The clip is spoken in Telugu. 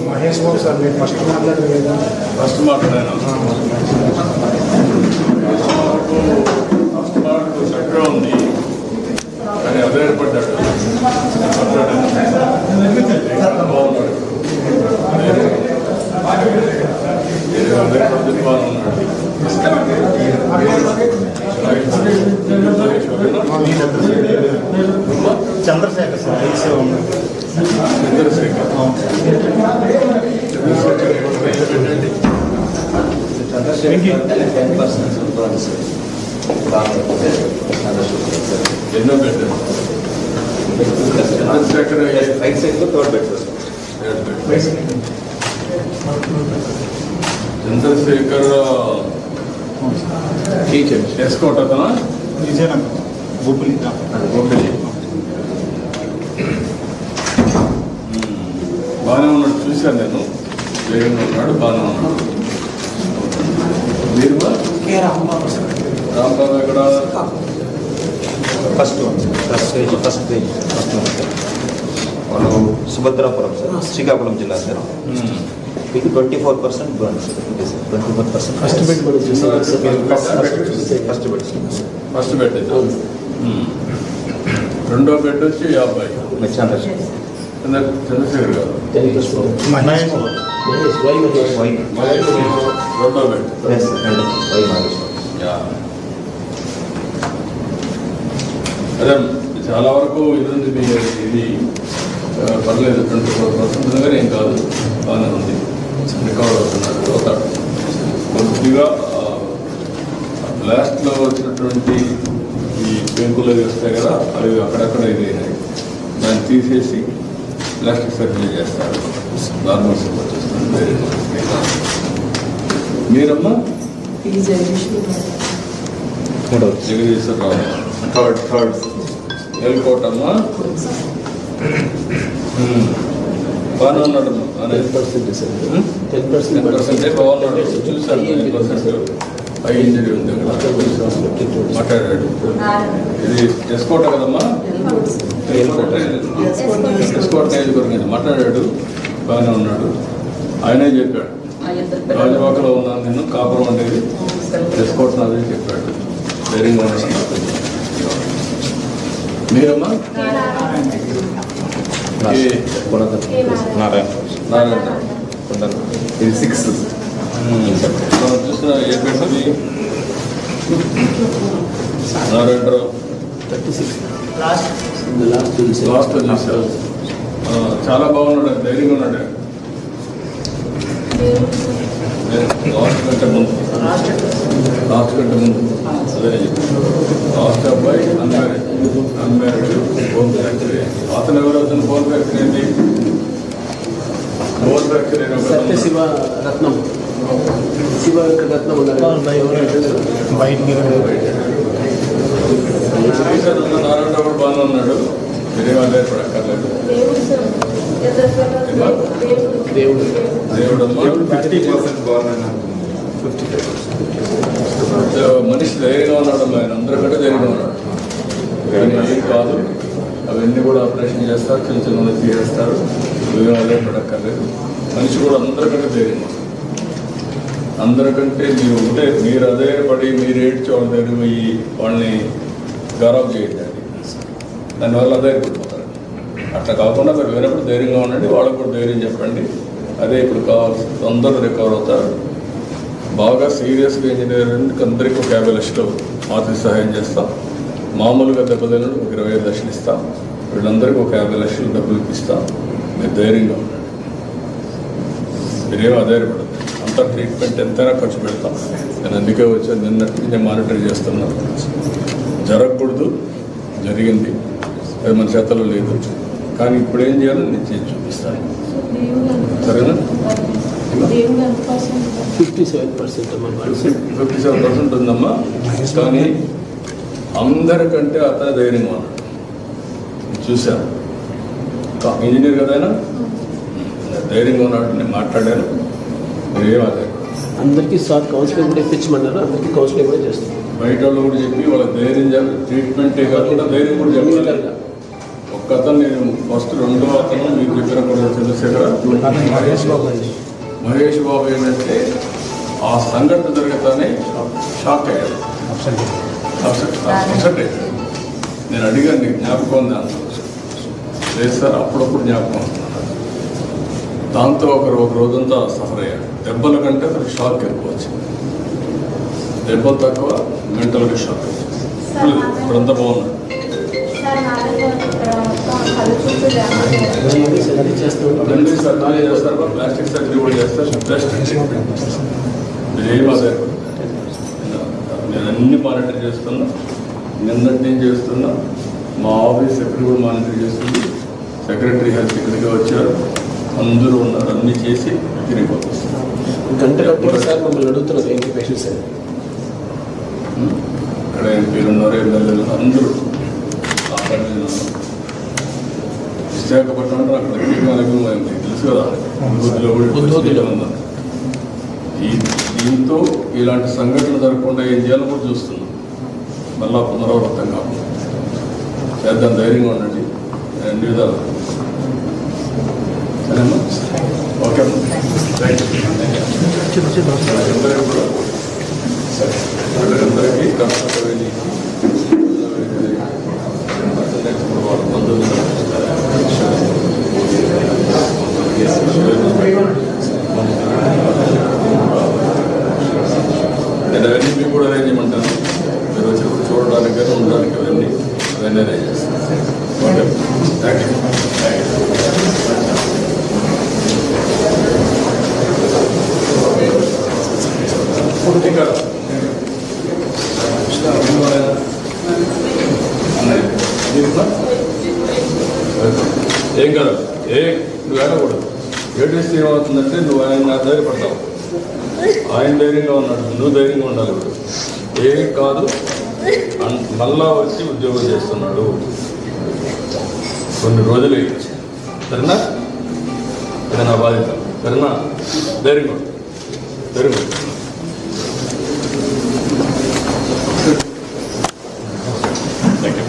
మహేష్ బాబు సార్ మీరు ఫస్ట్ మాట్లాడలేదు. ఫస్ట్ మాట్లాడాను. ఫస్ట్ మాట చక్కగా ఉంది కానీ అదేర్పడ్డాడు బాగున్నాడు. చంద్రశేఖర్ సార్ ఎన్నో పెట్టారు. చంద్రశేఖర్ రైట్ సైడ్ లో థర్డ్ బెడ్ చంద్రశేఖర్ ఎస్కోట్ అతనా విజయనగరం బొబ్బిలి బాగానే ఉన్నాడు, చూశాను నేను. వేగంగా ఉన్నాడు, బాగానే ఉన్నాడు. మీరు రాంబాబు ఎక్కడ? ఫస్ట్ పేజ్ వాళ్ళు సుభద్రాపురం సార్, శ్రీకాకుళం జిల్లా సార్. మీకు 24% burn sir. 24% first bed first bed అయితే రెండో బెడ్ వచ్చి 50. చంద్రశేఖర్ గారు రెండో బెడ్. అదే చాలా వరకు ఇది ఉంది. ఇది పర్లేదు, 24% దగ్గర ఏం కాదు, బాగానే ఉంది. రికవర్ అవుతున్నాడు, అవుతాడు. కొద్దిగా లాస్ట్లో వచ్చినటువంటి ఈ పెంకులు వస్తాయి కదా, అవి అక్కడక్కడ ఇది దాన్ని తీసేసి ప్లాస్టిక్ సర్జరీ చేస్తారు. నార్మల్ సపోర్ట్ చేస్తారు. మీరమ్మా జగదీశ్వరరావు థర్డ్ ఎల్కోటమ్మా బాగానే ఉన్నాడమ్మా. 10% బాగున్నాడు, చూసాను. 10% పై ఇంజరీ ఉంది అక్కడ, మాట్లాడాడు. ఇది ఎస్కోట కదమ్మా, ఎస్కోట నియోజకవర్గం మాట్లాడాడు, బాగానే ఉన్నాడు. ఆయనే చెప్పాడు, రాజవాకలో ఉన్నాను నేను, కాపురం అనేది ఎస్కోట్ నాదే చెప్పాడు. ధైర్యంగా ఉన్నాడు. మీరమ్మా నారాయణ ఇది 6 మనం చూసిన ఏ పెట్టి నారాయణరావు 36 లాస్ట్ చూసారు. చాలా బాగున్నాడు, ధైర్యంగా ఉన్నాడు. లాస్ట్ కంటే ముందు అదే లాస్ట్ అబ్బాయి అన్మ్యారీడ్ బోన్ ఫ్రాక్చర్. అతను ఎవరు? అతను బోన్ ఫ్రాక్చర్ ఏంటి? బోన్ ఫ్రాక్చర్ శివరత్నం నారాయణ కూడా బాగానే ఉన్నాడు. మీరేం ఆధారపడక్కర్లేదు. మనిషి ధైర్యంగా ఉన్నాడు. ఆయన అందరికంటే ధైర్యంగా ఉన్నాడు. కానీ ఏం కాదు, అవన్నీ కూడా ఆపరేషన్ చేస్తారు, చిన్న చిన్న తీసేస్తారు. మీరేం ఆధారపడక్కర్లేదు. మనిషి కూడా అందరికంటే ధైర్యంగా ఉన్నాడు. అందరికంటే మీరు ఉంటే మీరు అదే పడి మీరు ఏడ్చి వాళ్ళ దగ్గర పోయి వాళ్ళని గౌరవం చేయండి. దానివల్ల అదే పడిపోతారు. అట్లా కాకుండా మీరు వినప్పుడు ధైర్యంగా ఉండండి, వాళ్ళకు కూడా ధైర్యం చెప్పండి. అదే ఇప్పుడు కావాల్సి అందరూ రికవర్ అవుతారు. బాగా సీరియస్గా ఇంజనీరింగ్ అందరికీ ఒక 50 లక్షలు ఆర్థిక సహాయం చేస్తాం. మామూలుగా దెబ్బతినడు ఒక 25 లక్షలు ఇస్తాం. వీళ్ళందరికీ ఒక 50 లక్షలు డబ్బులు ఇప్పిస్తాం. మీరు ధైర్యంగా ఉండండి, మీరేమో ఆధారపడదు. అంతా ట్రీట్మెంట్ ఎంతైనా ఖర్చు పెడతాం. నేను అందుకే వచ్చాను, నిన్నటి నేను మానిటర్ చేస్తున్నాను. జరగకూడదు, జరిగింది, అది మన చేతలో లేదు. కానీ ఇప్పుడు ఏం చేయాలో నేను చేసి చూపిస్తాను. సరేనా? దేవుడు ఎంత పర్సెంట్ 57% అమ్మ బాయ్స్. 57% ఉందమ్మా. కానీ అందరికంటే అతను ధైర్యంగా ఉన్నాడు. చూశాను. ఇంజనీర్ కదా ఆయన, ధైర్యంగా ఉన్నాడు. నేను మాట్లాడాను. మీరేం అదే అందరికీ సార్ కౌన్సిలింగ్ కూడా ఇప్పించమన్నారు. అందరికీ కౌన్సిలింగ్ కూడా చేస్తాం. బయట వాళ్ళు కూడా చెప్పి వాళ్ళకి ధైర్యం ట్రీట్మెంటే కాకుండా ధైర్యం కూడా చెప్పాలి. ఒక్క అతను నేను ఫస్ట్ రెండో అతను మీకు చెప్పిన కూడా చంద్రశేఖర మహేష్ బాబు ఏంటంటే ఆ సంఘటన జరగతానే షాక్ అయ్యాడు. అప్సెట్ అయ్యాడు. నేను అడిగాను, నీకు జ్ఞాపకం ఉందా? లేదు సార్, అప్పుడప్పుడు జ్ఞాపకం వస్తున్నాను. దాంతో ఒక రోజంతా సఫర్ అయ్యాడు. దెబ్బల కంటే అతనికి షాక్ ఎక్కువ వచ్చింది. దెబ్బలు తక్కువ, మెంటల్గా షాక్ వచ్చింది. ఇప్పుడంతా బాగున్నాడు. సర్జరీ చేస్తాం. రెండు సర్జరీ చేస్తారు, ప్లాస్టిక్ సర్జరీ కూడా చేస్తారు. బెస్ట్ ఏం అదే నేను అన్ని మానిటర్ చేస్తున్నా. నిన్నటి నుంచి చేస్తున్నా. మా ఆఫీస్ సెక్రటరీ కూడా మానిటర్ చేస్తుంది. సెక్రటరీ హెల్త్ ఇక్కడికి వచ్చారు, అందరూ ఉన్నారు. అన్నీ చేసి తిరిగి పంపిస్తున్నారు. గంట కట్టి సార్ మమ్మల్ని అడుగుతున్నారు ఏంటి పేషెంట్స్ అని. ఇక్కడ ఎంపీలు ఉన్నారు, ఎమ్మెల్యేలు అందరూ. విశాఖపట్నం అంటే అక్కడ తెలుసు కదా, బుద్ధిలో ఉన్నారు. దీంతో ఇలాంటి సంఘటనలు జరగకుండా ఏం చేయాలో కూడా చూస్తున్నాం. మళ్ళా పునరావృతం కాకుండా చేద్దాం. ధైర్యంగా ఉండండి. అన్ని విధాలు సరేమ్మా. Okay right. అందరికీ కూడా సరే, అందరికీ కర్ణాటక నేను అవన్నీ మీకు కూడా అరేంజ్ చేయమంటాను. మీరు వచ్చి చూడడానికి కానీ ఉండడానికి అవన్నీ అరేంజ్ చేస్తాను. Okay, thank you. ఏం కదా నువ్వు ఏడకూడదు. ఏడిస్తే ఏమవుతుందంటే నువ్వు ఆయన ధైర్యపడతావు. ఆయన ధైర్యంగా ఉన్నాడు, నువ్వు ధైర్యంగా ఉండాలి. ఇప్పుడు ఏం కాదు, మళ్ళా వచ్చి ఉద్యోగం చేస్తున్నాడు. కొన్ని రోజులు ఇచ్చి సరేనా, ఇది నా బాధ్యత. సరేనా, ధైర్యంగా ధైర్యంగా. Thank you.